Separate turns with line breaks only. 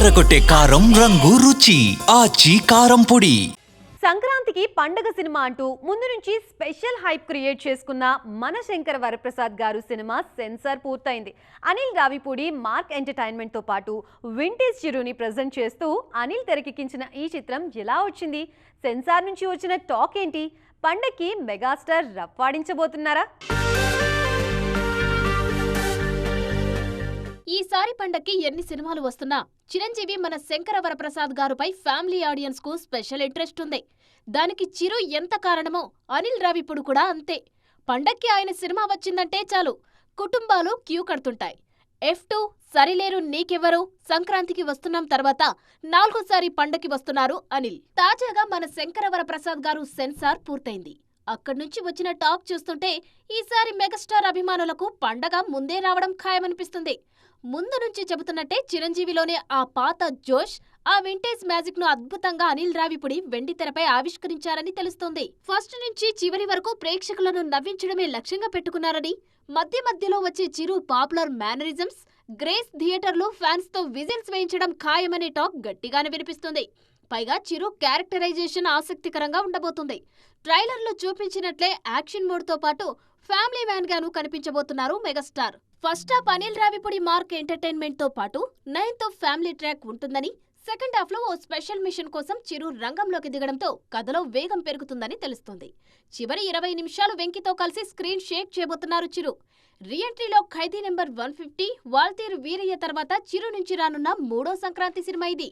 అదరగొట్టే కారం రంగు రుచి ఆచి కారం పొడి.
సంక్రాంతికి పండగ సినిమా అంటూ ముందు నుంచి స్పెషల్ హైప్ క్రియేట్ చేసుకున్న మన శంకర్ వరప్రసాద్ గారు సినిమా సెన్సార్ పూర్తయింది. అనిల్ రావిపూడి మార్క్ ఎంటర్టైన్మెంట్ తో పాటు వింటేజ్ చిరుని ప్రెజెంట్ చేస్తూ అనిల్ తెరకెక్కించిన ఈ చిత్రం ఎలా వచ్చింది? సెన్సార్ నుంచి వచ్చిన టాక్ ఏంటి? పండగకి మెగాస్టార్ రప్పాడించబోతున్నారా?
ఈసారి పండక్కి ఎన్ని సినిమాలు వస్తున్నా చిరంజీవి మన శంకర వరప్రసాద్ గారుపై ఫ్యామిలీ ఆడియన్స్ కు స్పెషల్ ఇంట్రెస్ట్ ఉంది. దానికి చిరు ఎంత కారణమో అనిల్ రావిపూడి కూడా అంతే. పండక్కి ఆయన సినిమా వచ్చిందంటే చాలు కుటుంబాలు క్యూ కడుతుంటాయి. F2, సరిలేరు నీకెవ్వరు, సంక్రాంతికి వస్తున్నాం తర్వాత 4సారి పండక్కి వస్తున్నారు అనిల్. తాజాగా మన శంకర వరప్రసాద్ గారు సెన్సార్ పూర్తయింది. అక్కడ్నుంచి వచ్చిన టాక్ చూస్తుంటే ఈసారి మెగాస్టార్ అభిమానులకు పండగ ముందే రావడం ఖాయమనిపిస్తుంది. ముందు నుంచి చెబుతున్నట్టే చిరంజీవిలోనే ఆ పాత జోష్, ఆ వింటేజ్ మ్యాజిక్ ను అద్భుతంగా అనిల్ రావిపూడి వెండితెరపై ఆవిష్కరించారని తెలుస్తోంది. ఫస్ట్ నుంచి చివరి వరకు ప్రేక్షకులను నవ్వించడమే లక్ష్యంగా పెట్టుకున్నారని, మధ్య మధ్యలో వచ్చే చిరు పాపులర్ మేనరిజమ్స్, గ్రేస్ థియేటర్లో ఫ్యాన్స్ తో విజిల్స్ వేయించడం ఖాయమనే టాక్ గట్టిగానే వినిపిస్తుంది. పైగా చిరు క్యారెక్టరైజేషన్ ఆసక్తికరంగా ఉండబోతుంది. ట్రైలర్లో చూపించినట్లే యాక్షన్ మోడ్ తో పాటు ఫ్యామిలీ మ్యాన్ గాను కనిపించబోతున్నారు megastar. First half Anil Ravipudi mark entertainment తో పాటు 9th ఫ్యామిలీ ట్రాక్ ఉంటుందని, సెకండ్ హాఫ్ లో ఓ స్పెషల్ మిషన్ కోసం చిరు రంగంలోకి దిగడంతో కథలో వేగం పెరుగుతుందని తెలుస్తుంది. చివరి 20 నిమిషాలు వెంకితో కలిసి స్క్రీన్ షేక్ చేయబోతున్నారు చిరు. రీఎంట్రీలో ఖైదీ నెంబర్ 150, వాల్తీరు వీరయ్య తర్వాత చిరు నుంచి రానున్న 3వ సంక్రాంతి సినిమా ఇది.